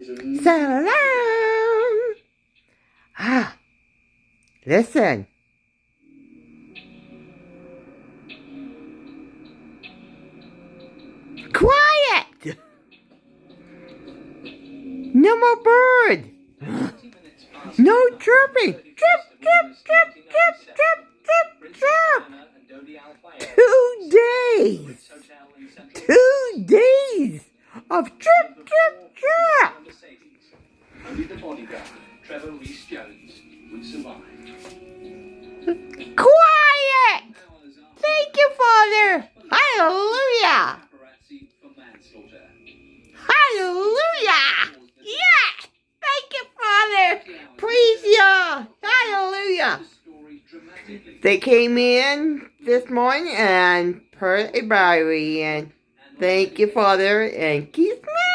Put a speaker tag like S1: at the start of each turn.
S1: Salam. Listen. Quiet. No more bird. No chirping. Chirp, chirp, chirp, chirp, chirp, chirp, chirp. 2 days. 2 days of chirp, chirp, chirp.
S2: Only the bodyguard, Trevor Rees-Jones, would survive.
S1: Quiet. Thank you, Father. Hallelujah. Hallelujah. Yeah. Thank you, Father. Praise you. Hallelujah. They came in this morning and put a Bible in. Thank you, Father, and kiss me.